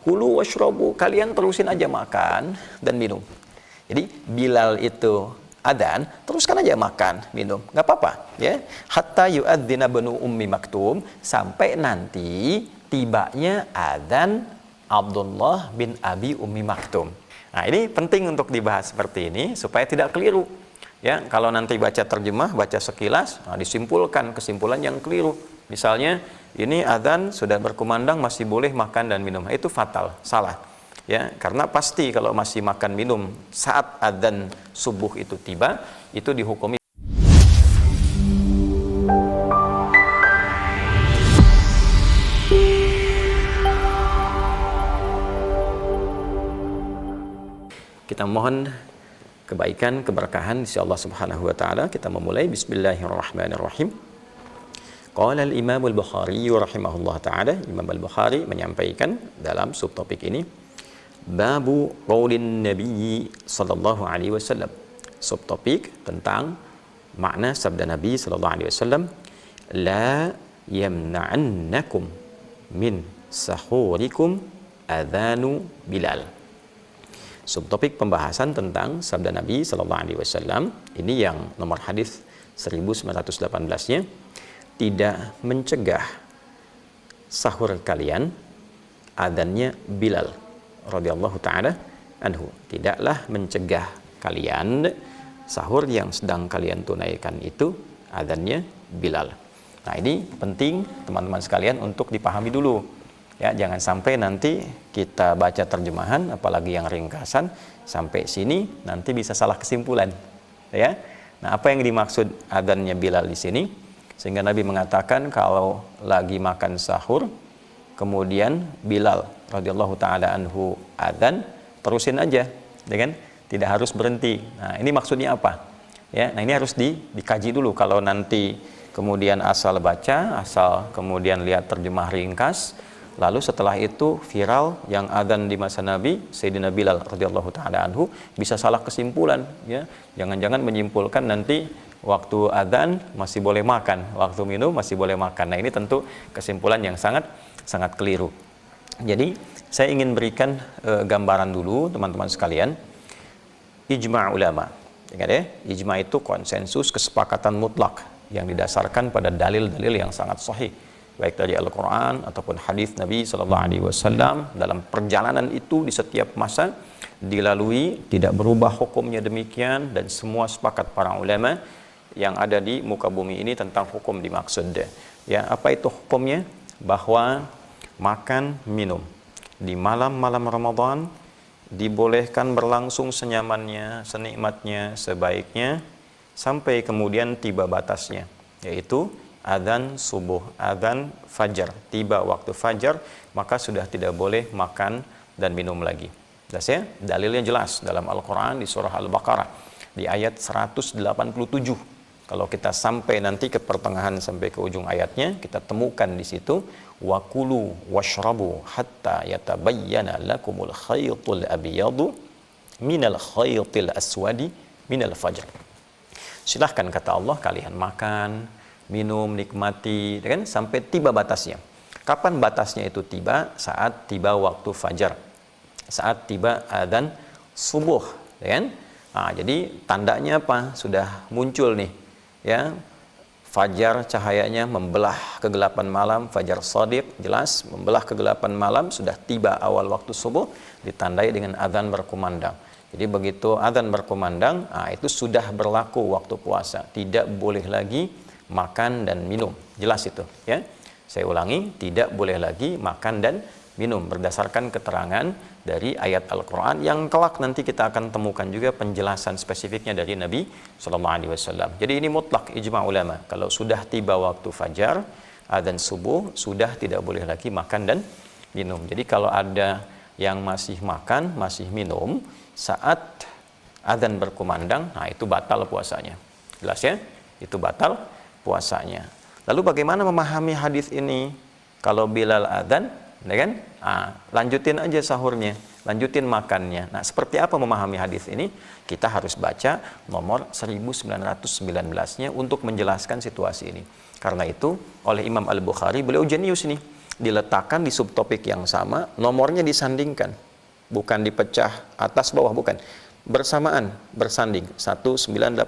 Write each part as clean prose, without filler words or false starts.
kulu washrabu, kalian terusin aja makan dan minum. Jadi Bilal itu adzan, teruskan aja makan, minum, nggak apa-apa, ya. Hatta yu'adzina banu Ummi Maktum, sampai nanti tibanya adzan Abdullah bin Abi Ummi Maktum. Nah, ini penting untuk dibahas seperti ini supaya tidak keliru. Ya, kalau nanti baca terjemah, baca sekilas, disimpulkan kesimpulan yang keliru. Misalnya, ini adzan sudah berkumandang masih boleh makan dan minum. Itu fatal, salah. Ya, karena pasti kalau masih makan minum saat adzan subuh itu tiba, itu dihukumi. Kita mohon kebaikan, keberkahan insya Allah subhanahu wa ta'ala. Kita memulai bismillahirrahmanirrahim. Qala al-Imam al-Bukhari rahimahullah ta'ala, Imam al-Bukhari menyampaikan dalam subtopik ini, Babu qaulin Nabi sallallahu alaihi wasallam. Subtopik tentang makna sabda Nabi sallallahu alaihi wasallam, la yamna'annakum min sahurikum adhanu Bilal. Subtopik pembahasan tentang sabda Nabi sallallahu alaihi wasallam ini yang nomor hadis 1918-nya, tidak mencegah sahur kalian adzannya Bilal radhiyallahu taala anhu. Tidaklah mencegah kalian sahur yang sedang kalian tunaikan itu adzannya Bilal. Nah, ini penting teman-teman sekalian untuk dipahami dulu. Ya, jangan sampai nanti kita baca terjemahan apalagi yang ringkasan sampai sini nanti bisa salah kesimpulan. Ya. Nah, apa yang dimaksud adzannya Bilal di sini? Sehingga Nabi mengatakan kalau lagi makan sahur kemudian Bilal radhiyallahu taala anhu adzan, terusin aja, ya kan? Tidak harus berhenti. Nah, ini maksudnya apa? Ya, nah ini harus dikaji dulu. Kalau nanti kemudian asal baca, asal kemudian lihat terjemah ringkas, lalu setelah itu viral yang adzan di masa Nabi, Sayyidina Bilal radhiyallahu taala anhu, bisa salah kesimpulan, ya. Jangan-jangan menyimpulkan nanti waktu adzan masih boleh makan, waktu minum masih boleh makan. Nah, ini tentu kesimpulan yang sangat keliru. Jadi, saya ingin berikan gambaran dulu teman-teman sekalian. Ijma' ulama. Ingat ya, ijma' itu konsensus, kesepakatan mutlak yang didasarkan pada dalil-dalil yang sangat sahih, baik dari Al-Qur'an ataupun hadis Nabi sallallahu alaihi wasallam. Dalam perjalanan itu di setiap masa dilalui, tidak berubah hukumnya demikian, dan semua sepakat para ulama yang ada di muka bumi ini tentang hukum dimaksud. Ya, apa itu hukumnya? Bahwa makan minum di malam-malam Ramadan dibolehkan berlangsung senyamannya, senikmatnya, sebaiknya sampai kemudian tiba batasnya, yaitu adzan subuh, adzan fajar. Tiba waktu fajar, maka sudah tidak boleh makan dan minum lagi. Jelas ya? Dalilnya jelas dalam Al-Quran di surah Al-Baqarah di ayat 187. Kalau kita sampai nanti ke pertengahan sampai ke ujung ayatnya, kita temukan di situ wa kulu washrabu hatta yatabayyana lakumul khaytul abyadu minal khaytil aswadi minal fajr. Silahkan kata Allah, kalian makan, minum, nikmati, kan, sampai tiba batasnya. Kapan batasnya itu tiba? Saat tiba waktu fajar, saat tiba adzan subuh, kan? Nah, jadi tandanya apa? Sudah muncul nih, ya, fajar cahayanya membelah kegelapan malam, fajar shadiq jelas membelah kegelapan malam, sudah tiba awal waktu subuh, ditandai dengan adzan berkumandang. Jadi begitu adzan berkumandang, itu sudah berlaku waktu puasa, tidak boleh lagi makan dan minum. Jelas itu, ya. Saya ulangi, tidak boleh lagi makan dan minum berdasarkan keterangan dari ayat Al-Quran yang kelak nanti kita akan temukan juga penjelasan spesifiknya dari Nabi sallallahu alaihi wasallam. Jadi ini mutlak ijma' ulama. Kalau sudah tiba waktu fajar, adzan subuh, sudah tidak boleh lagi makan dan minum. Jadi kalau ada yang masih makan, masih minum saat adzan berkumandang, nah itu batal puasanya. Jelas ya? Itu batal puasanya. Lalu bagaimana memahami hadis ini? Kalau Bilal adzan, ya kan? Lanjutin aja sahurnya, lanjutin makannya. Nah, seperti apa memahami hadis ini? Kita harus baca nomor 1919-nya untuk menjelaskan situasi ini. Karena itu, oleh Imam Al-Bukhari, beliau jenius ini. diletakkan di subtopik yang sama, nomornya disandingkan. Bukan dipecah atas bawah, bukan. Bersamaan, bersanding. 1918,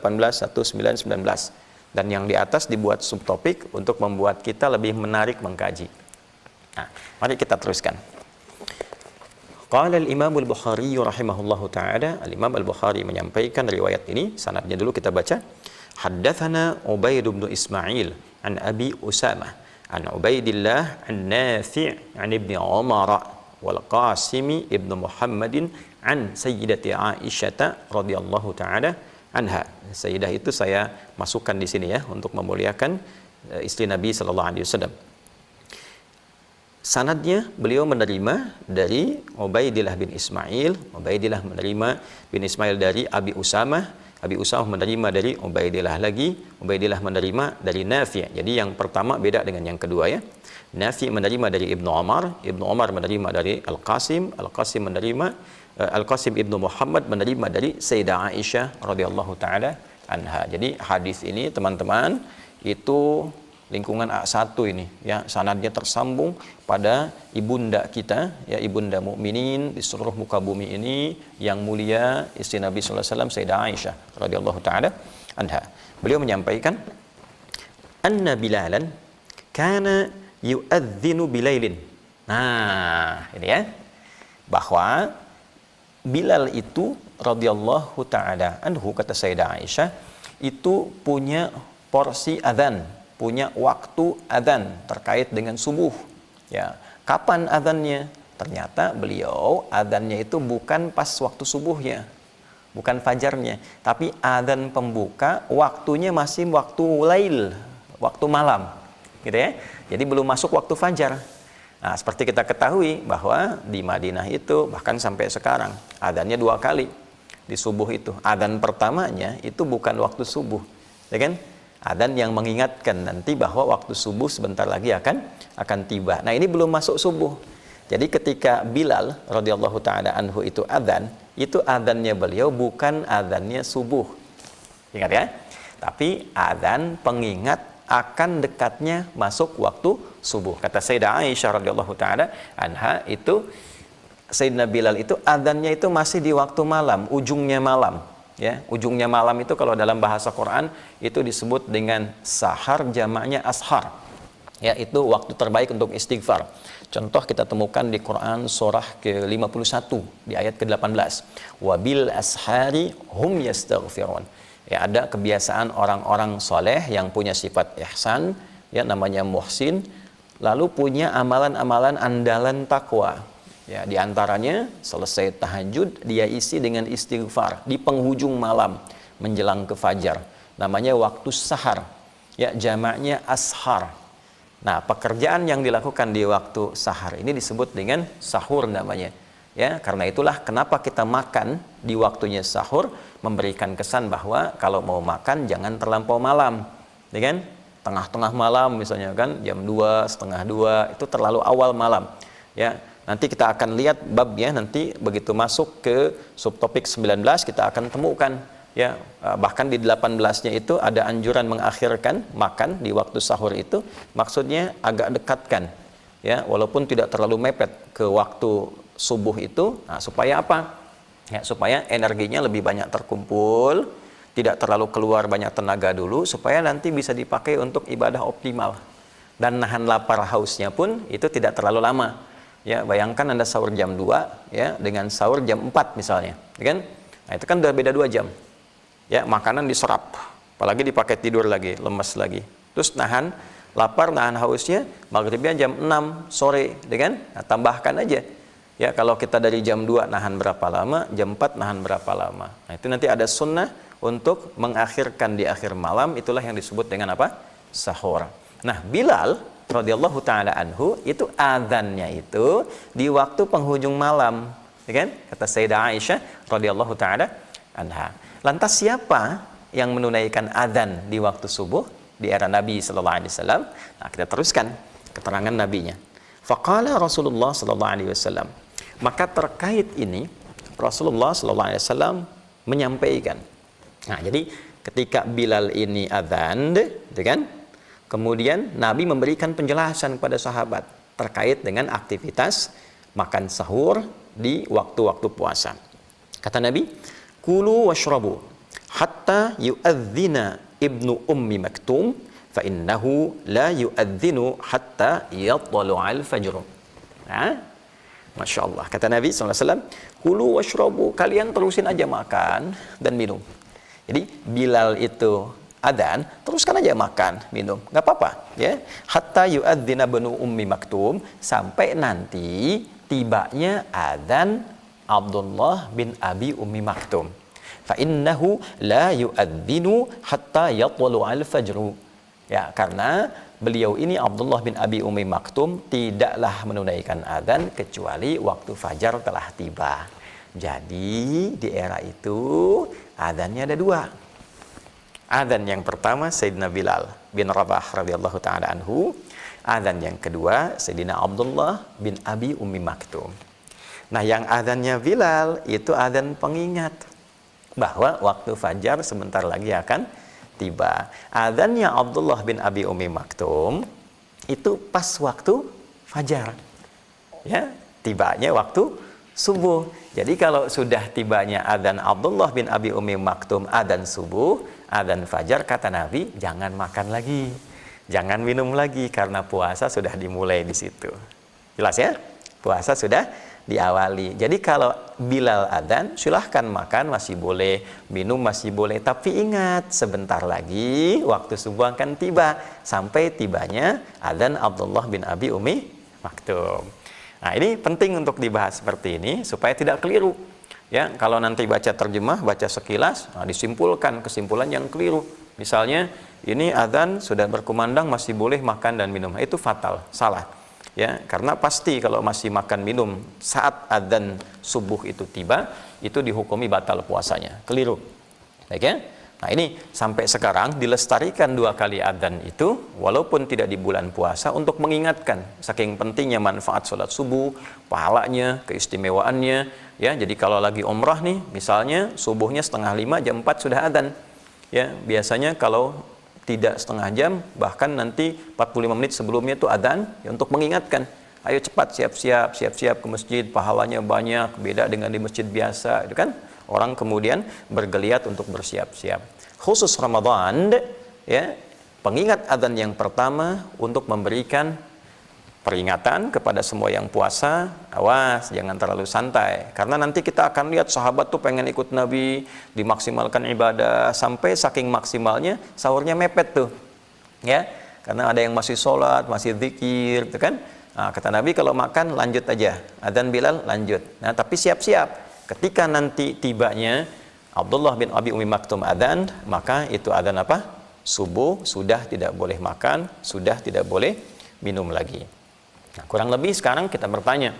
1919. Dan yang di atas dibuat subtopik untuk membuat kita lebih menarik mengkaji. Nah, mari kita teruskan. Qala al-Imam al-Bukhari rahimahullahu taala, al-Imam al-Bukhari menyampaikan riwayat ini, sanadnya dulu kita baca. Haddatsana Ubaid bin Ismail an Abi Usamah an Ubaidillah an Nafi' an Ibnu Umar wal Qasim ibn Muhammadin an Sayyidati Aisyah radhiyallahu taala anha. Sayyidah itu saya masukkan di sini ya untuk memuliakan istri Nabi sallallahu alaihi wasallam. Sanadnya beliau menerima dari Ubaidillah bin Ismail, Ubaidillah menerima bin Ismail dari Abi Usamah, Abi Usamah menerima dari Ubaidillah lagi, Ubaidillah menerima dari Nafi'. Jadi yang pertama beda dengan yang kedua ya. Nafi' menerima dari Ibnu Umar, Ibnu Umar menerima dari Al-Qasim, Al-Qasim menerima Al-Qasim Ibnu Muhammad menerima dari Sayyidah Aisyah radhiyallahu taala anha. Jadi hadis ini teman-teman itu lingkungan A1 ini ya, sanadnya tersambung pada ibunda kita ya, ibunda mukminin di seluruh muka bumi ini yang mulia, istri Nabi sallallahu alaihi wasallam Sayyidah Aisyah radhiyallahu taala anha. Beliau menyampaikan anna Bilalan kana yu'adzinu bilailin. Nah, ini ya, bahwa Bilal itu radhiyallahu taala anhu, kata Sayyidah Aisyah, itu punya porsi adzan, punya waktu adzan terkait dengan subuh. Ya, kapan adzannya? Ternyata beliau adzannya itu bukan pas waktu subuhnya, bukan fajarnya, tapi adzan pembuka waktunya masih waktu lail, waktu malam, gitu ya. Jadi belum masuk waktu fajar. Nah, seperti kita ketahui bahwa di Madinah itu bahkan sampai sekarang adzannya 2 kali di subuh itu. Adzan pertamanya itu bukan waktu subuh, ya kan? Adzan yang mengingatkan nanti bahwa waktu subuh sebentar lagi akan tiba. Nah, ini belum masuk subuh. Jadi ketika Bilal radhiyallahu taala anhu itu adzan, itu adzannya beliau bukan adzannya subuh. Ingat ya? Tapi adzan pengingat akan dekatnya masuk waktu subuh. Kata Sayyidah Aisyah radhiyallahu taala anha, itu Sayyidina Bilal itu adzannya itu masih di waktu malam, ujungnya malam. Ya, ujungnya malam itu kalau dalam bahasa Quran itu disebut dengan sahar, jamaknya ashar. Ya, itu waktu terbaik untuk istighfar. Contoh kita temukan di Quran surah ke-51 di ayat ke-18. Wabil ashari hum yastaghfirun. Ya, ada kebiasaan orang-orang soleh yang punya sifat ihsan, ya namanya muhsin, lalu punya amalan-amalan andalan takwa. Ya, di antaranya selesai tahajud dia isi dengan istighfar di penghujung malam menjelang ke fajar. Namanya waktu sahar. Ya, jamaknya ashar. Nah, pekerjaan yang dilakukan di waktu sahar ini disebut dengan sahur namanya. Ya, karena itulah kenapa kita makan di waktunya sahur, memberikan kesan bahwa kalau mau makan jangan terlampau malam, ya kan? Tengah-tengah malam misalnya kan, jam 2, setengah 2 itu terlalu awal malam. Ya, nanti kita akan lihat babnya nanti begitu masuk ke subtopik 19 kita akan temukan ya, bahkan di 18-nya itu ada anjuran mengakhirkan makan di waktu sahur itu, maksudnya agak dekatkan ya, walaupun tidak terlalu mepet ke waktu subuh itu. Nah, supaya apa? Ya, supaya energinya lebih banyak terkumpul, tidak terlalu keluar banyak tenaga dulu, supaya nanti bisa dipakai untuk ibadah optimal. Dan nahan lapar hausnya pun itu tidak terlalu lama. Ya, bayangkan Anda sahur jam 2 ya dengan sahur jam 4 misalnya, ya kan? Nah, itu kan udah beda 2 jam. Ya, makanan diserap, apalagi dipakai tidur lagi, lemes lagi. Terus nahan lapar, nahan hausnya, maghribnya jam 6 sore, ya kan? Nah, tambahkan aja. Ya, kalau kita dari jam 2 nahan berapa lama, jam 4 nahan berapa lama. Nah, itu nanti ada sunnah untuk mengakhirkan di akhir malam, itulah yang disebut dengan apa? Sahur. Nah, Bilal radhiyallahu taala anhu itu adzannya itu di waktu penghujung malam, ya kan? Kata Sayyidah Aisyah radhiyallahu taala anha. Lantas siapa yang menunaikan adzan di waktu subuh di era Nabi sallallahu alaihi wasallam? Nah, kita teruskan keterangan nabinya. Faqala Rasulullah sallallahu alaihi wasallam. Maka terkait ini Rasulullah sallallahu alaihi wasallam menyampaikan. Nah, jadi ketika Bilal ini adzan, gitu kan? Kemudian Nabi memberikan penjelasan kepada sahabat terkait dengan aktivitas makan sahur di waktu-waktu puasa. Kata Nabi, kulu washrabu hatta yu'adzina ibnu ummi maktum fa innahu la yu'adzinu hatta yatlu'al fajr. Masya Allah. Kata Nabi SAW, kulu washrabu, kalian terusin aja makan dan minum. Jadi Bilal itu adzan, teruskan aja makan, minum, nggak apa-apa, ya. Hatta yu'adzina ibnu ummi maktum, sampai nanti tibanya adzan Abdullah bin Abi Ummi Maktum. Fa innahu la yu'adzinu hatta yatlu'al fajru. Ya, karena beliau ini Abdullah bin Abi Ummi Maktum tidaklah menunaikan adzan kecuali waktu fajar telah tiba. Jadi di era itu adzannya ada dua. Adzan yang pertama Sayyidina Bilal bin Rabah radhiyallahu taala anhu. Adzan yang kedua Sayyidina Abdullah bin Abi Ummi Maktum. Nah, yang adzannya Bilal itu adzan pengingat bahwa waktu fajar sebentar lagi akan tiba. Adzannya Abdullah bin Abi Ummi Maktum itu pas waktu fajar. Ya, tibanya waktu subuh. Jadi kalau sudah tibanya adzan Abdullah bin Abi Ummi Maktum, adzan subuh, adzan fajar, kata Nabi, jangan makan lagi, jangan minum lagi, karena puasa sudah dimulai di situ. Jelas ya? Puasa sudah diawali. Jadi kalau Bilal adzan, silahkan makan masih boleh, minum masih boleh, tapi ingat sebentar lagi waktu subuh akan tiba, sampai tibanya adzan Abdullah bin Abi Ummi Maktum. Nah, ini penting untuk dibahas seperti ini supaya tidak keliru. Ya, kalau nanti baca terjemah, baca sekilas, disimpulkan kesimpulan yang keliru. Misalnya, ini adzan sudah berkumandang masih boleh makan dan minum. Itu fatal, salah. Ya, karena pasti kalau masih makan minum saat adzan subuh itu tiba, itu dihukumi batal puasanya. Keliru. Baik ya? Nah, ini sampai sekarang dilestarikan 2 kali adzan itu walaupun tidak di bulan puasa untuk mengingatkan saking pentingnya manfaat sholat subuh, pahalanya, keistimewaannya, ya. Jadi kalau lagi umrah nih, misalnya subuhnya 4:30, jam 4 sudah adzan. Ya, biasanya kalau tidak setengah jam, bahkan nanti 45 menit sebelumnya itu adzan, ya, untuk mengingatkan, ayo cepat siap-siap ke masjid, pahalanya banyak, beda dengan di masjid biasa, itu kan. Orang kemudian bergeliat untuk bersiap-siap. Khusus Ramadan, ya, pengingat adzan yang pertama untuk memberikan peringatan kepada semua yang puasa, awas jangan terlalu santai, karena nanti kita akan lihat sahabat tuh pengen ikut Nabi, dimaksimalkan ibadah sampai saking maksimalnya sahurnya mepet tuh, ya, karena ada yang masih sholat, masih zikir, gitu kan. Nah, kata Nabi kalau makan lanjut aja, adzan Bilal lanjut. Nah, tapi siap-siap ketika nanti tibanya Abdullah bin Abi Ummi Maktum adzan, maka itu adzan apa? Subuh, sudah tidak boleh makan, sudah tidak boleh minum lagi. Nah, kurang lebih sekarang kita bertanya,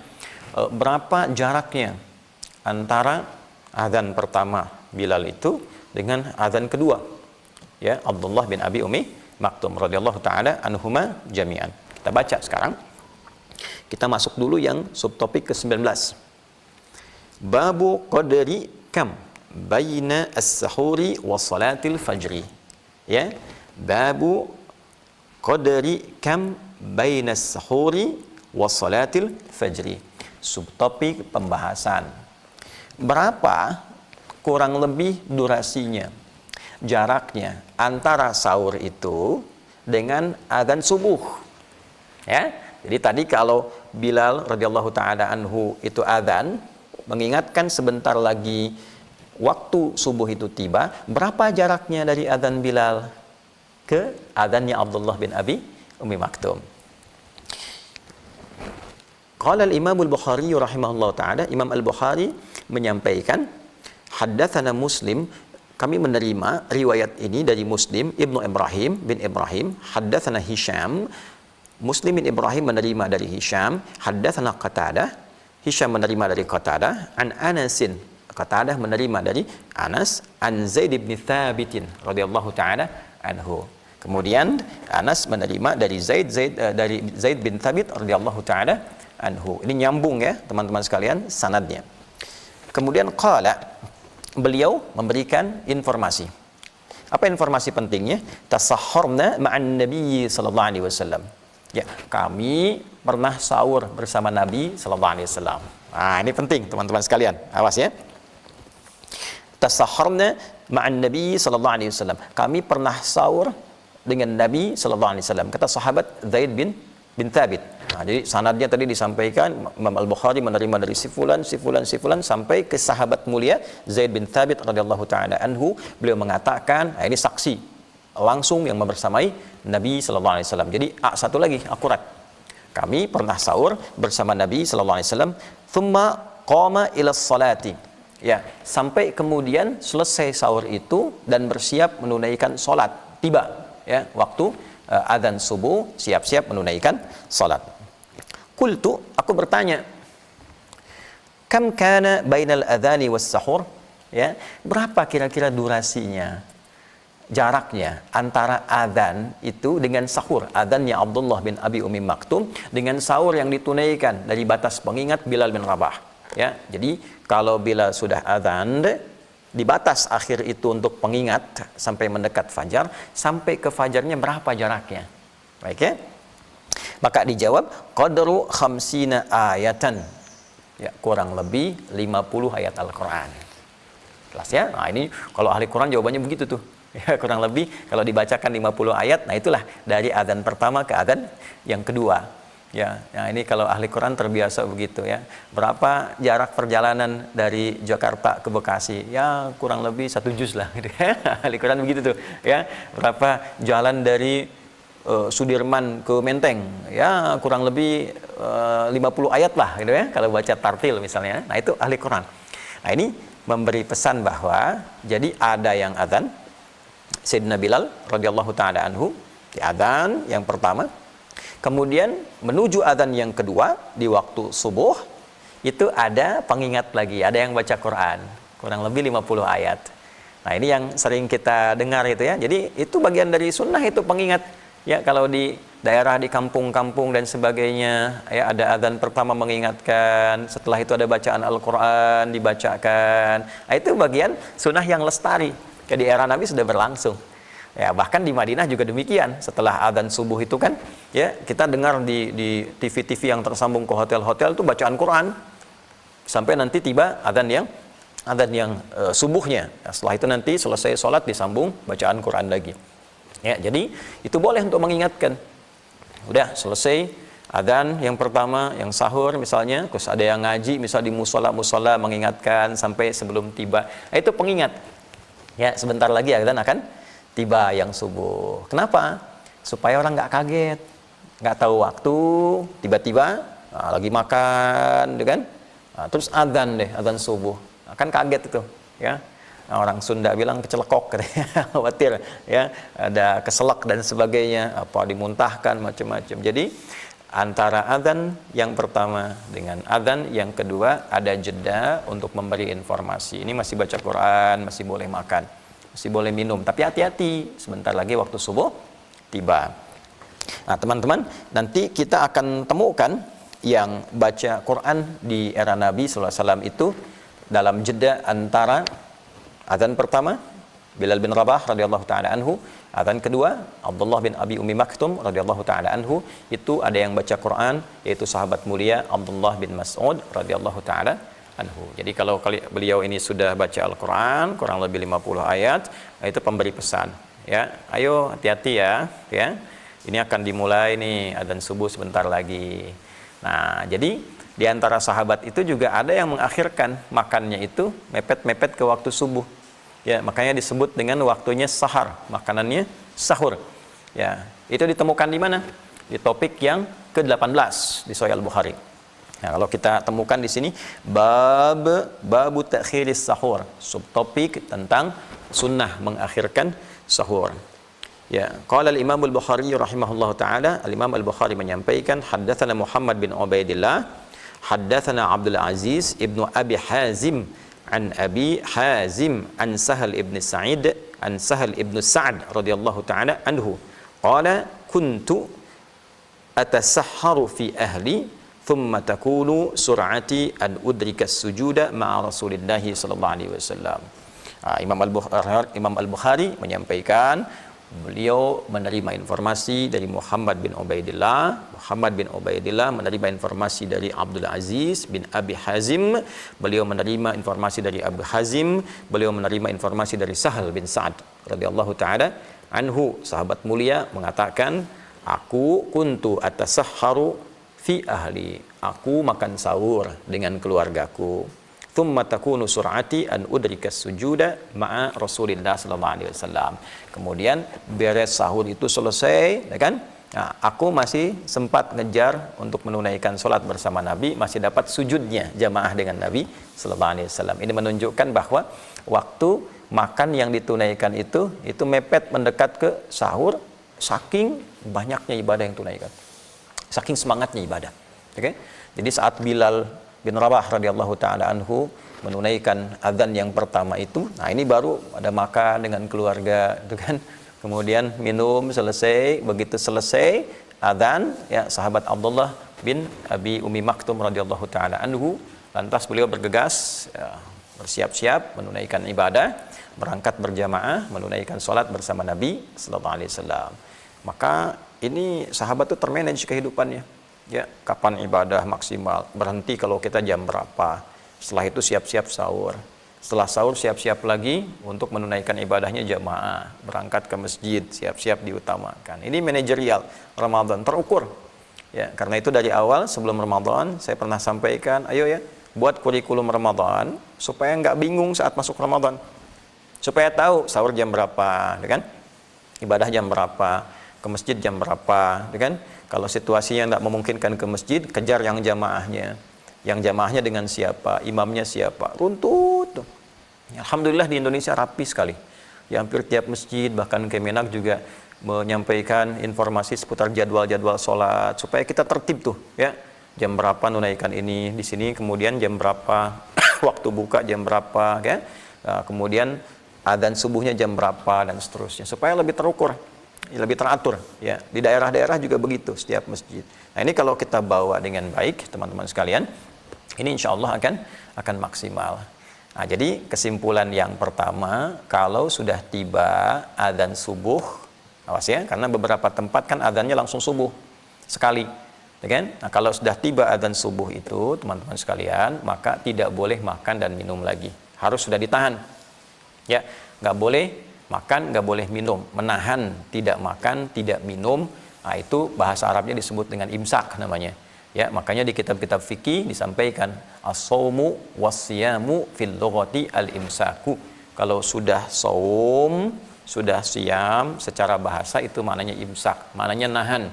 berapa jaraknya antara adzan pertama Bilal itu dengan adzan kedua, ya, Abdullah bin Abi Ummi Maktum radhiyallahu taala anhuma jami'an. Kita baca sekarang. Kita masuk dulu yang subtopik ke-19. Babu qadri kam baina as-sahuri wa salatil fajri. Ya, babu qadri kam baina as-sahuri wa salatil fajri. Subtopik pembahasan. Berapa kurang lebih durasinya, jaraknya antara sahur itu dengan adzan subuh. Ya, jadi tadi kalau Bilal radhiyallahu taala anhu itu adzan, mengingatkan sebentar lagi waktu subuh itu tiba, berapa jaraknya dari adzan Bilal ke adzannya Abdullah bin Abi Ummi Maktum? Qala al-Imam al-Bukhari rahimahullah taala, Imam al-Bukhari menyampaikan, haddatsana Muslim, kami menerima riwayat ini dari Muslim Ibnu Ibrahim bin Ibrahim, haddatsana Hisham, Muslim bin Ibrahim menerima dari Hisham, haddatsana Qatadah, Hisham menerima dari Qatadah, an Anasin, Qatadah menerima dari Anas, an Zaid bin Thabit radhiyallahu taala anhu. Kemudian Anas menerima dari Zaid bin Thabit radhiyallahu taala anhu. Ini nyambung ya, teman-teman sekalian, sanadnya. Kemudian qala, beliau memberikan informasi. Apa informasi pentingnya? Tasahharna ma'an Nabi sallallahu alaihi wasallam. Ya, kami pernah sahur bersama Nabi sallallahu alaihi wasallam. Nah, ini penting teman-teman sekalian. Awas ya. Tasahharna ma'an Nabi sallallahu alaihi wasallam. Kami pernah sahur dengan Nabi sallallahu alaihi wasallam. Kata sahabat Zaid bin Thabit. Nah, jadi sanadnya tadi disampaikan Imam Al-Bukhari menerima dari si fulan sampai ke sahabat mulia Zaid bin Thabit radhiyallahu taala anhu. Beliau mengatakan, nah ini saksi langsung yang membersamai Nabi sallallahu alaihi wasallam. Jadi satu lagi akurat. Kami pernah sahur bersama Nabi sallallahu alaihi wasallam, thumma qama ila salati. Ya, sampai kemudian selesai sahur itu dan bersiap menunaikan salat. Tiba ya waktu azan subuh, siap-siap menunaikan salat. Qultu, aku bertanya, kam kana bainal adzani was sahur? Ya, berapa kira-kira durasinya? Jaraknya antara adzan itu dengan sahur, adzannya Abdullah bin Abi Ummi Maktum dengan sahur yang ditunaikan dari batas pengingat Bilal bin Rabah. Ya, jadi kalau bila sudah adzan di batas akhir itu untuk pengingat sampai mendekat fajar, sampai ke fajarnya berapa jaraknya? Baik ya. Maka dijawab qadru khamsina ayatan. Ya, kurang lebih 50 ayat Al-Qur'an. Jelas ya? Nah, ini kalau ahli Quran jawabannya begitu tuh. Ya, kurang lebih kalau dibacakan 50 ayat, nah itulah dari adzan pertama ke adzan yang kedua. Ya, nah ini kalau ahli Quran terbiasa begitu ya. Berapa jarak perjalanan dari Jakarta ke Bekasi? Ya, kurang lebih 1 juz lah gitu ya. Ahli Quran begitu tuh, ya. Berapa jalan dari Sudirman ke Menteng? Ya, kurang lebih 50 ayat lah gitu ya kalau baca tartil misalnya. Nah, itu ahli Quran. Nah, ini memberi pesan bahwa jadi ada yang adzan Sayyidina Bilal radhiyallahu taala anhu di adzan yang pertama, kemudian menuju adzan yang kedua di waktu subuh itu ada pengingat lagi, ada yang baca Quran kurang lebih 50 ayat. Nah, ini yang sering kita dengar itu ya. Jadi itu bagian dari sunnah itu pengingat ya. Kalau di daerah di kampung-kampung dan sebagainya ya, ada adzan pertama mengingatkan, setelah itu ada bacaan Al-Quran dibacakan. Nah, itu bagian sunnah yang lestari. Di era Nabi sudah berlangsung. Ya, bahkan di Madinah juga demikian. Setelah adzan subuh itu kan, ya kita dengar di TV-TV yang tersambung ke hotel-hotel itu bacaan Quran sampai nanti tiba adzan yang subuhnya. Nah, setelah itu nanti selesai sholat disambung bacaan Quran lagi. Ya, jadi itu boleh untuk mengingatkan. Udah selesai adzan yang pertama, yang sahur misalnya, terus ada yang ngaji misal di musola mengingatkan sampai sebelum tiba. Nah, itu pengingat. Ya, sebentar lagi adzan akan tiba yang subuh. Kenapa? Supaya orang nggak kaget, nggak tahu waktu, tiba-tiba lagi makan, kan? Nah, terus adzan subuh, akan kaget itu, ya. Nah, orang Sunda bilang kecelekok, khawatir, ya, ada keselak dan sebagainya, apa dimuntahkan macam-macam. Jadi antara adzan yang pertama dengan adzan yang kedua ada jeda untuk memberi informasi. Ini masih baca Quran, masih boleh makan, masih boleh minum, tapi hati-hati, sebentar lagi waktu subuh tiba. Nah, teman-teman, nanti kita akan temukan yang baca Quran di era Nabi SAW itu dalam jeda antara adzan pertama Bilal bin Rabah radhiyallahu taala anhu, adzan kedua Abdullah bin Abi Ummi Maktum radhiyallahu taala anhu, itu ada yang baca Quran yaitu sahabat mulia Abdullah bin Mas'ud radhiyallahu taala anhu. Jadi kalau beliau ini sudah baca Al-Qur'an kurang lebih 50 ayat, itu pemberi pesan, ya. Ayo hati-hati ya. Ini akan dimulai nih adzan subuh sebentar lagi. Nah, jadi di antara sahabat itu juga ada yang mengakhirkan makannya itu mepet-mepet ke waktu subuh. Ya, makanya disebut dengan waktunya sahar, makanannya sahur. Ya, itu ditemukan di mana? Di topik yang ke-18 di Sahih Al-Bukhari. Nah, kalau kita temukan di sini babu ta'khiris sahur, subtopik tentang sunnah mengakhirkan sahur. Ya, qala al-Imam Al-Bukhari rahimahullahu taala, al-Imam Al-Bukhari menyampaikan haddatsana Muhammad bin Ubaidillah, haddatsana Abdul Aziz ibnu Abi Hazim an Abi Hazim an Sahal ibn Sa'id an Sahal ibn Sa'd radhiyallahu taala anhu qala kuntu atasahharu fi ahli thumma takunu sur'ati an udrika as-sujuda ma'a Rasulillah sallallahu alaihi wasallam. Imam Al-Bukhari menyampaikan Beliau menerima informasi dari Muhammad bin Ubaidillah. Muhammad bin Ubaidillah menerima informasi dari Abdul Aziz bin Abi Hazim. Beliau menerima informasi dari Abu Hazim. Beliau menerima informasi dari Sahal bin Sa'ad radhiyallahu taala anhu. Sahabat mulia mengatakan, aku kuntu atasahharu fi ahli. Aku makan sahur dengan keluargaku. Thumma takunu sur'ati an udrikas sujuda ma'a Rasulillah sallallahu alaihi wasallam. Kemudian beres sahur itu selesai, ya kan? Nah, aku masih sempat ngejar untuk menunaikan sholat bersama Nabi, masih dapat sujudnya jamaah dengan Nabi sallallahu alaihi wasallam. Ini menunjukkan bahwa waktu makan yang ditunaikan itu mepet mendekat ke sahur, saking banyaknya ibadah yang tunaikan. Saking semangatnya ibadah. Oke? Jadi saat Bilal bin Rabah radhiyallahu taala anhu menunaikan azan yang pertama itu, nah ini baru ada makan dengan keluarga, itu kan. Kemudian minum selesai, begitu selesai azan, ya sahabat Abdullah bin Abi Ummi Maktum radhiyallahu taala anhu, lantas beliau bergegas, ya, bersiap-siap menunaikan ibadah, berangkat berjamaah menunaikan salat bersama Nabi sallallahu alaihi wasallam. Maka ini sahabat itu termanage kehidupannya. Ya, kapan ibadah maksimal, berhenti kalau kita jam berapa, setelah itu siap-siap sahur, setelah sahur siap-siap lagi untuk menunaikan ibadahnya jamaah, berangkat ke masjid, siap-siap diutamakan. Ini manajerial Ramadan terukur. Ya, karena itu dari awal sebelum Ramadan saya pernah sampaikan, ayo ya, buat kurikulum Ramadan supaya nggak bingung saat masuk Ramadan, supaya tahu sahur jam berapa, kan? Ibadah jam berapa, ke masjid jam berapa, kan? Kalau situasinya tidak memungkinkan ke masjid, kejar yang jamaahnya. Yang jamaahnya dengan siapa, imamnya siapa, runtut. Alhamdulillah di Indonesia rapi sekali. Ya, hampir tiap masjid, bahkan Kemenak juga menyampaikan informasi seputar jadwal-jadwal sholat supaya kita tertib tuh, ya. Jam berapa nunaikan ini di sini, kemudian jam berapa waktu buka jam berapa, ya. Nah, kemudian adzan subuhnya jam berapa dan seterusnya supaya lebih terukur. Lebih teratur, ya. Di daerah-daerah juga begitu setiap masjid. Nah, ini kalau kita bawa dengan baik, teman-teman sekalian, ini insya Allah akan maksimal. Nah, jadi kesimpulan yang pertama, kalau sudah tiba adzan subuh, awas ya, karena beberapa tempat kan adzannya langsung subuh sekali, ya kan? Nah, kalau sudah tiba adzan subuh itu, teman-teman sekalian, maka tidak boleh makan dan minum lagi, harus sudah ditahan, ya, nggak boleh makan, nggak boleh minum, menahan tidak makan, tidak minum. Nah, itu bahasa Arabnya disebut dengan imsak namanya. Ya, makanya di kitab-kitab fikih disampaikan as-saumu was-siyamu fil lughati al-imsaku. Kalau sudah saum, sudah siam, secara bahasa itu maknanya imsak, maknanya nahan.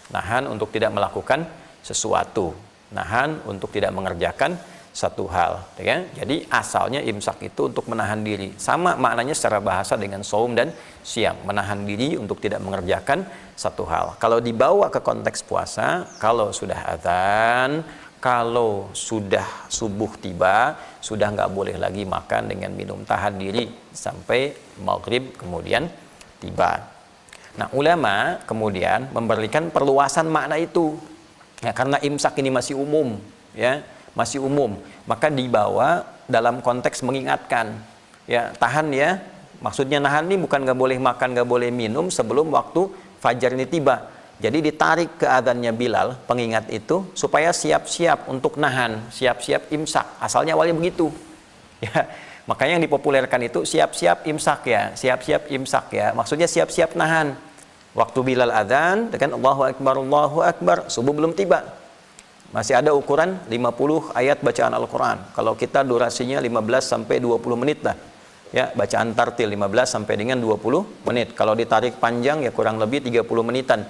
Nahan untuk tidak melakukan sesuatu, nahan untuk tidak mengerjakan satu hal, ya. Jadi asalnya imsak itu untuk menahan diri, sama maknanya secara bahasa dengan saum dan siam, menahan diri untuk tidak mengerjakan satu hal. Kalau dibawa ke konteks puasa, kalau sudah adzan, kalau sudah subuh tiba, sudah nggak boleh lagi makan dengan minum, tahan diri sampai maghrib kemudian tiba. Nah, ulama kemudian memberikan perluasan makna itu, ya, karena imsak ini masih umum, ya, masih umum, maka dibawa dalam konteks mengingatkan, ya, tahan ya, maksudnya nahan ini bukan nggak boleh makan, nggak boleh minum sebelum waktu fajar ini tiba. Jadi ditarik ke adzannya Bilal, pengingat itu, supaya siap-siap untuk nahan, siap-siap imsak. Asalnya awalnya begitu, ya. Makanya yang dipopulerkan itu siap-siap imsak ya, siap-siap imsak ya, maksudnya siap-siap nahan. Waktu Bilal adzan, dengan Allahu Akbar, subuh belum tiba. Masih ada ukuran 50 ayat bacaan Al-Quran. Kalau kita durasinya 15 sampai 20 menit lah. Ya, bacaan tartil 15 sampai dengan 20 menit. Kalau ditarik panjang ya kurang lebih 30 menitan.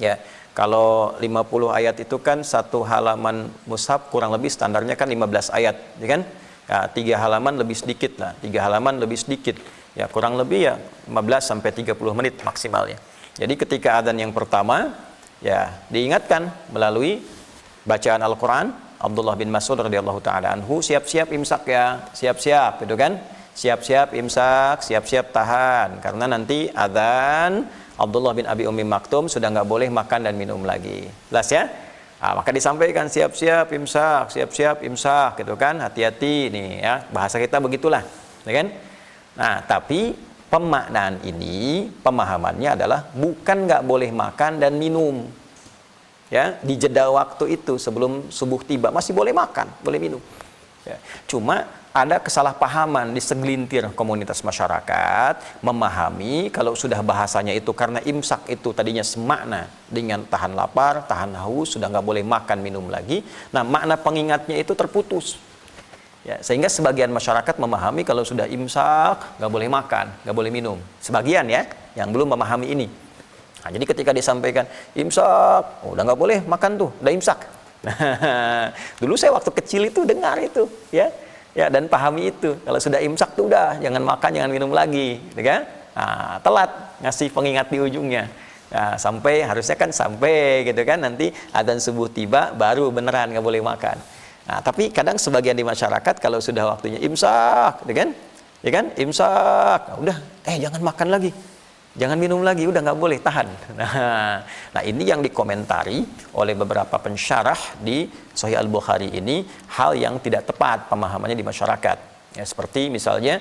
Ya, kalau 50 ayat itu kan satu halaman mushaf kurang lebih standarnya kan 15 ayat, ya kan? Ya, 3 halaman lebih sedikit lah, 3 halaman lebih sedikit. Ya, kurang lebih ya 15 sampai 30 menit maksimalnya. Jadi ketika adzan yang pertama, ya diingatkan melalui bacaan Al-Quran, Abdullah bin Mas'ud radhiyallahu ta'ala anhu, siap-siap imsak ya, siap-siap, itu kan, siap-siap imsak, siap-siap tahan, karena nanti adzan Abdullah bin Abi Ummi Maktum sudah nggak boleh makan dan minum lagi. Jelas ya? Nah, maka disampaikan siap-siap imsak, gitu kan, hati-hati nih ya, bahasa kita begitulah, ya kan? Nah, tapi Pemaknaan ini, pemahamannya adalah bukan nggak boleh makan dan minum. Ya, di jeda waktu itu sebelum subuh tiba masih boleh makan, boleh minum. Ya. Cuma ada kesalahpahaman di segelintir komunitas masyarakat memahami kalau sudah bahasanya itu karena imsak itu tadinya semakna dengan tahan lapar, tahan haus, sudah nggak boleh makan minum lagi. Nah, makna pengingatnya itu terputus. Ya, sehingga sebagian masyarakat memahami kalau sudah imsak nggak boleh makan, nggak boleh minum. Sebagian ya, yang belum memahami ini. Nah, jadi ketika disampaikan imsak, udah nggak boleh makan tuh, udah imsak. Dulu saya waktu kecil itu dengar itu, ya, dan pahami itu. Kalau sudah imsak tuh udah, jangan makan, jangan minum lagi, gitu kan? Nah, telat ngasih pengingat di ujungnya. Nah, harusnya kan sampai, gitu kan? Nanti adzan subuh tiba, baru beneran nggak boleh makan. Nah, tapi kadang sebagian di masyarakat kalau sudah waktunya imsak, gitu kan? Ya kan? Imsak, udah, jangan makan lagi. Jangan minum lagi, udah nggak boleh, tahan. Nah, ini yang dikomentari oleh beberapa pensyarah di Sahih Al-Bukhari ini, hal yang tidak tepat pemahamannya di masyarakat. Ya, seperti misalnya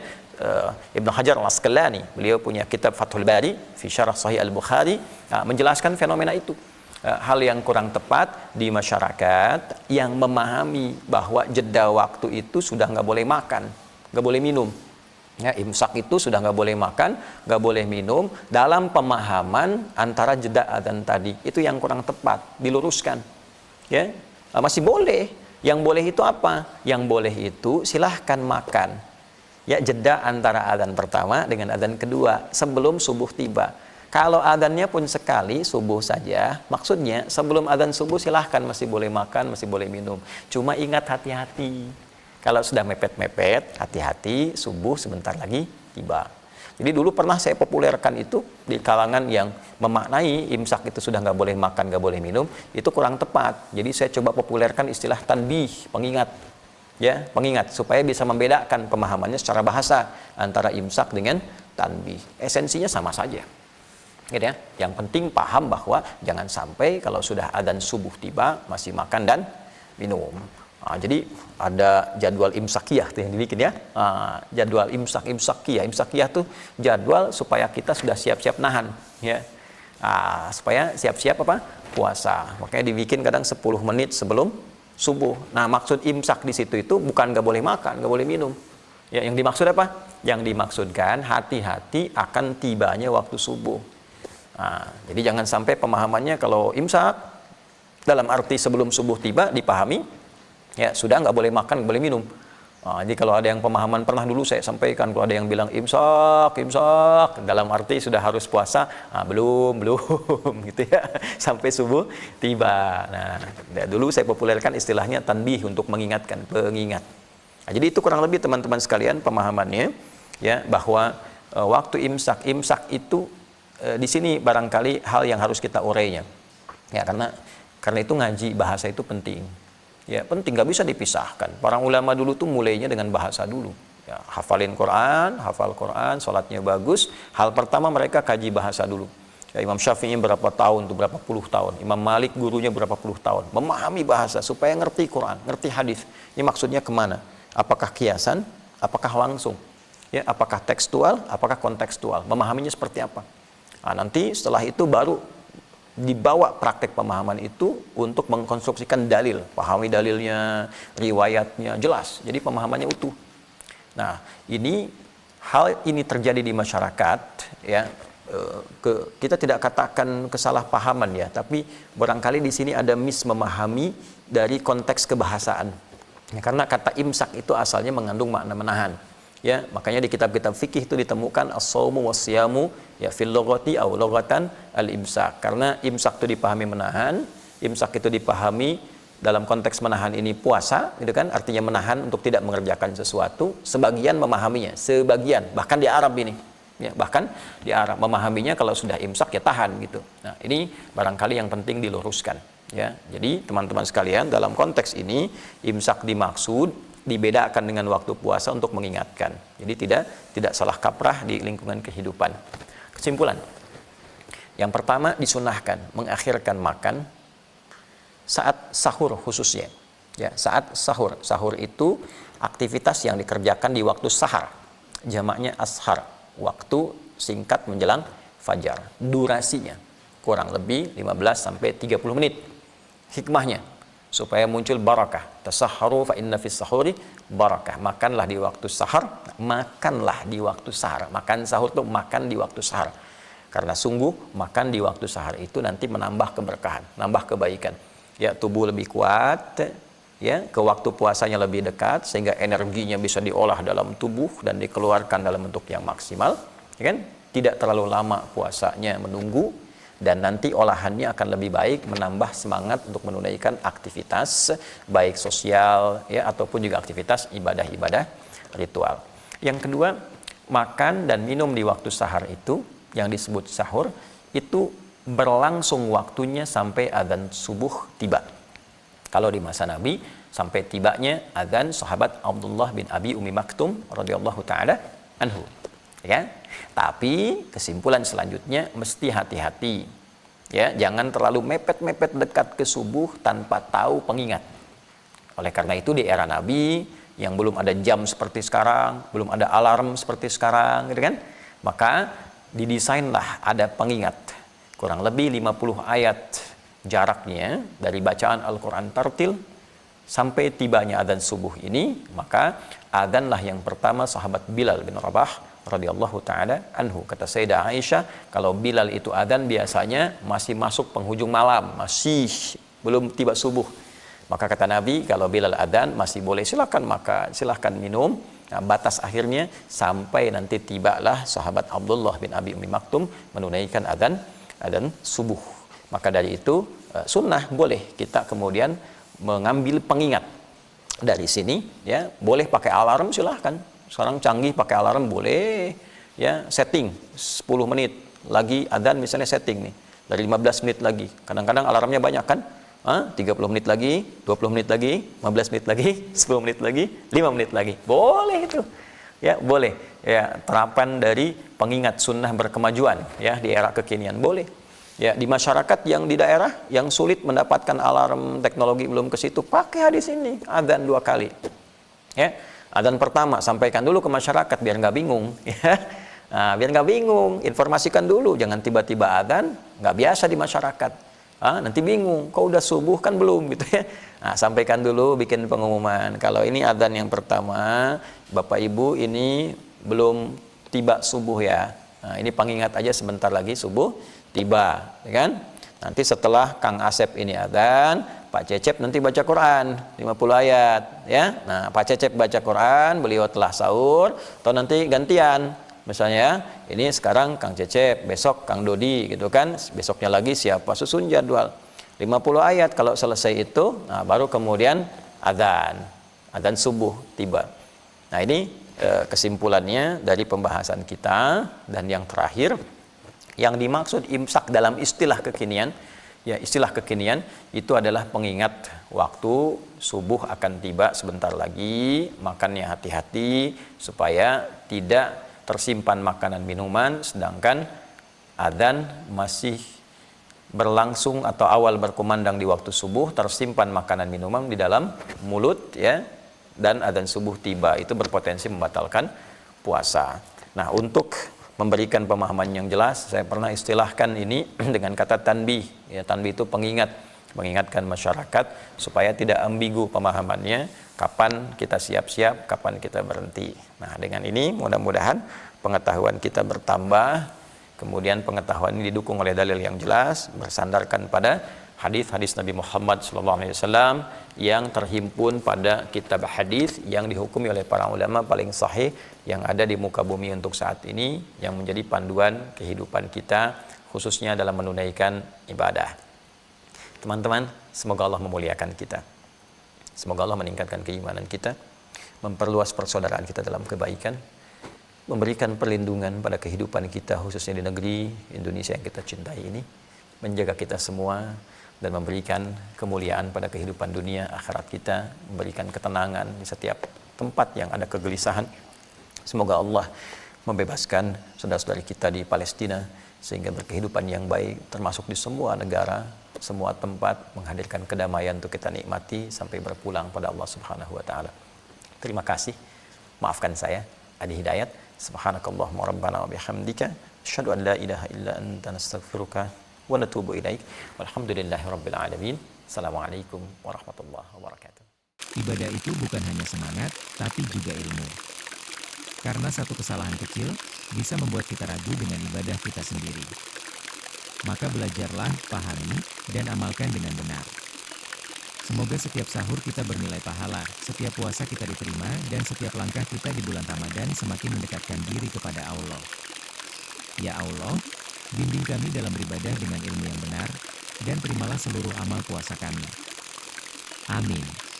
Ibnu Hajar Al-Asqalani, beliau punya kitab Fathul Bari fi Syarah Sahih Al-Bukhari, menjelaskan fenomena itu. Hal yang kurang tepat di masyarakat yang memahami bahwa jeda waktu itu sudah nggak boleh makan, nggak boleh minum. Ya, imsak itu sudah nggak boleh makan, nggak boleh minum dalam pemahaman antara jeda adzan tadi. Itu yang kurang tepat, diluruskan. Ya, masih boleh. Yang boleh itu apa? Yang boleh itu silahkan makan. Ya, jeda antara adzan pertama dengan adzan kedua sebelum subuh tiba. Kalau adzannya pun sekali subuh saja, maksudnya sebelum adzan subuh silahkan masih boleh makan, masih boleh minum. Cuma ingat hati-hati. Kalau sudah mepet-mepet, hati-hati, subuh sebentar lagi tiba. Jadi dulu pernah saya populerkan itu di kalangan yang memaknai imsak itu sudah nggak boleh makan, nggak boleh minum, itu kurang tepat. Jadi saya coba populerkan istilah tanbih, pengingat. Ya, pengingat supaya bisa membedakan pemahamannya secara bahasa antara imsak dengan tanbih. Esensinya sama saja. Gitu ya. Yang penting paham bahwa jangan sampai kalau sudah adzan subuh tiba masih makan dan minum. Jadi ada jadwal imsakiyah tuh yang dibikin ya. Jadwal imsakiyah tuh jadwal supaya kita sudah siap-siap nahan ya. Supaya siap-siap apa? Puasa. Makanya dibikin kadang 10 menit sebelum subuh. Nah, maksud imsak di situ itu bukan nggak boleh makan, nggak boleh minum. Ya, yang dimaksud apa? Yang dimaksudkan hati-hati akan tibanya waktu subuh. Jadi jangan sampai pemahamannya kalau imsak dalam arti sebelum subuh tiba dipahami ya sudah nggak boleh makan, nggak boleh minum. Jadi kalau ada yang pemahaman pernah dulu saya sampaikan, kalau ada yang bilang imsak dalam arti sudah harus puasa, belum gitu ya sampai subuh tiba. Nah, dulu saya populerkan istilahnya tanbih untuk mengingatkan, pengingat. Jadi itu kurang lebih teman-teman sekalian pemahamannya ya, bahwa waktu imsak itu di sini barangkali hal yang harus kita urainya ya, karena itu ngaji bahasa itu penting ya, penting, nggak bisa dipisahkan. Para ulama dulu tuh mulainya dengan bahasa dulu ya, hafal Quran, sholatnya bagus, hal pertama mereka kaji bahasa dulu ya. Imam Syafi'i berapa tahun tuh, berapa puluh tahun. Imam Malik gurunya berapa puluh tahun memahami bahasa supaya ngerti Quran, ngerti hadis. Ini maksudnya kemana, apakah kiasan, apakah langsung ya, apakah tekstual, apakah kontekstual, memahaminya seperti apa. Nanti setelah itu baru dibawa praktek pemahaman itu untuk mengkonstruksikan dalil, pahami dalilnya, riwayatnya jelas, jadi pemahamannya utuh. Nah, hal ini terjadi di masyarakat ya, kita tidak katakan kesalahpahaman ya, tapi barangkali di sini ada memahami dari konteks kebahasaan ya, karena kata imsak itu asalnya mengandung makna menahan. Ya, makanya di kitab-kitab fikih itu ditemukan as-shaumu was-siyamu ya fil lughati aw lughatan al-imsak. Karena imsak itu dipahami menahan, imsak itu dipahami dalam konteks menahan ini puasa, gitu kan? Artinya menahan untuk tidak mengerjakan sesuatu. Sebagian memahaminya, sebagian bahkan di Arab ini. Ya, bahkan di Arab memahaminya kalau sudah imsak ya tahan gitu. Nah, ini barangkali yang penting diluruskan ya. Jadi teman-teman sekalian, dalam konteks ini imsak dimaksud dibedakan dengan waktu puasa untuk mengingatkan. Jadi tidak salah kaprah di lingkungan kehidupan. Kesimpulan. Yang pertama, disunahkan mengakhirkan makan saat sahur khususnya. Ya, saat sahur. Sahur itu aktivitas yang dikerjakan di waktu sahar. Jamaknya ashar. waktu singkat menjelang fajar. Durasinya kurang lebih 15 sampai 30 menit. Hikmahnya supaya muncul barakah. Tasahharu fa inna fis sahuri barakah. Makanlah di waktu sahar, makanlah di waktu sahar. Makan sahur itu makan di waktu sahar. Karena sungguh makan di waktu sahar itu nanti menambah keberkahan, nambah kebaikan. Ya, tubuh lebih kuat, ya, ke waktu puasanya lebih dekat sehingga energinya bisa diolah dalam tubuh dan dikeluarkan dalam bentuk yang maksimal, ya kan? Tidak terlalu lama puasanya menunggu dan nanti olahannya akan lebih baik, menambah semangat untuk menunaikan aktivitas baik sosial ya ataupun juga aktivitas ibadah-ibadah ritual. Yang kedua, makan dan minum di waktu sahar itu yang disebut sahur itu berlangsung waktunya sampai adzan subuh tiba. Kalau di masa Nabi sampai tibanya adzan sahabat Abdullah bin Abi Ummi Maktum radhiyallahu taala anhu. Ya. Tapi kesimpulan selanjutnya mesti hati-hati. Ya, jangan terlalu mepet-mepet dekat ke subuh tanpa tahu pengingat. Oleh karena itu di era Nabi yang belum ada jam seperti sekarang, belum ada alarm seperti sekarang, gitu kan? Maka didesainlah ada pengingat. Kurang lebih 50 ayat jaraknya dari bacaan Al-Quran tartil sampai tibanya adzan subuh ini, maka adzanlah yang pertama sahabat Bilal bin Rabah radhiyallahu taala anhu. Kata Sayyidah Aisyah, kalau Bilal itu adzan biasanya masih masuk penghujung malam, masih belum tiba subuh. Maka kata Nabi, kalau Bilal adzan masih boleh silakan minum. Nah, batas akhirnya sampai nanti tibalah sahabat Abdullah bin Abi Ummi Maktum menunaikan adzan subuh. Maka dari itu sunnah boleh kita kemudian mengambil pengingat dari sini, ya boleh pakai alarm silahkan. Sekarang canggih pakai alarm boleh, ya setting 10 menit lagi adzan misalnya setting nih dari 15 menit lagi. Kadang-kadang alarmnya banyak kan? 30 menit lagi, 20 menit lagi, 15 menit lagi, 10 menit lagi, 5 menit lagi. Boleh itu. Ya, boleh. Ya, terapan dari pengingat sunnah berkemajuan ya di era kekinian boleh. Ya, di masyarakat yang di daerah yang sulit mendapatkan alarm teknologi belum ke situ, pakai hadis ini, adzan 2 kali. Ya, adzan pertama sampaikan dulu ke masyarakat biar nggak bingung. Ya. Nah, biar nggak bingung, informasikan dulu, jangan tiba-tiba adzan nggak biasa di masyarakat. Nanti bingung, kok udah subuh kan belum gitu ya. Nah, sampaikan dulu, bikin pengumuman. Kalau ini adzan yang pertama, Bapak Ibu ini belum tiba subuh ya. Nah, ini pengingat aja sebentar lagi subuh tiba, ya kan? Nanti setelah Kang Asep ini adzan, Pak Cecep nanti baca Quran 50 ayat, ya. Nah, Pak Cecep baca Quran, beliau telah sahur, atau nanti gantian. Misalnya ini sekarang Kang Cecep, besok Kang Dodi gitu kan, besoknya lagi siapa, susun jadwal 50 ayat. Kalau selesai itu, nah baru kemudian adzan subuh tiba. Nah ini kesimpulannya dari pembahasan kita. Dan yang terakhir, yang dimaksud imsak dalam istilah kekinian, ya istilah kekinian itu adalah pengingat waktu subuh akan tiba sebentar lagi. Makannya hati-hati supaya tidak tersimpan makanan minuman sedangkan adzan masih berlangsung atau awal berkumandang di waktu subuh, tersimpan makanan minuman di dalam mulut ya, dan adzan subuh tiba, itu berpotensi membatalkan puasa. Nah, untuk memberikan pemahaman yang jelas, saya pernah istilahkan ini dengan kata tanbih. Ya, tanbih itu pengingat, mengingatkan masyarakat supaya tidak ambigu pemahamannya, kapan kita siap-siap, kapan kita berhenti. Nah, dengan ini mudah-mudahan pengetahuan kita bertambah, kemudian pengetahuan ini didukung oleh dalil yang jelas, bersandarkan pada hadis-hadis Nabi Muhammad SAW yang terhimpun pada kitab hadis yang dihukumi oleh para ulama paling sahih yang ada di muka bumi untuk saat ini, yang menjadi panduan kehidupan kita khususnya dalam menunaikan ibadah. Teman-teman, semoga Allah memuliakan kita. Semoga Allah meningkatkan keimanan kita, memperluas persaudaraan kita dalam kebaikan, memberikan perlindungan pada kehidupan kita khususnya di negeri Indonesia yang kita cintai ini, menjaga kita semua dan memberikan kemuliaan pada kehidupan dunia akhirat kita, memberikan ketenangan di setiap tempat yang ada kegelisahan. Semoga Allah membebaskan saudara-saudari kita di Palestina sehingga berkehidupan yang baik, termasuk di semua negara, semua tempat, menghadirkan kedamaian untuk kita nikmati sampai berpulang pada Allah Subhanahu wa taala. Terima kasih. Maafkan saya, Adi Hidayat. Subhanakallahumma rabbana wa bihamdika asyhadu an la ilaha illa anta nastaghfiruka wa natubu ilaik. Walhamdulillahi rabbil alamin. Assalamualaikum warahmatullahi wabarakatuh. Ibadah itu bukan hanya semangat, tapi juga ilmu. Karena satu kesalahan kecil bisa membuat kita ragu dengan ibadah kita sendiri. Maka belajarlah, pahami, dan amalkan dengan benar. Semoga setiap sahur kita bernilai pahala, setiap puasa kita diterima, dan setiap langkah kita di bulan Ramadan semakin mendekatkan diri kepada Allah. Ya Allah, bimbing kami dalam beribadah dengan ilmu yang benar, dan terimalah seluruh amal puasa kami. Amin.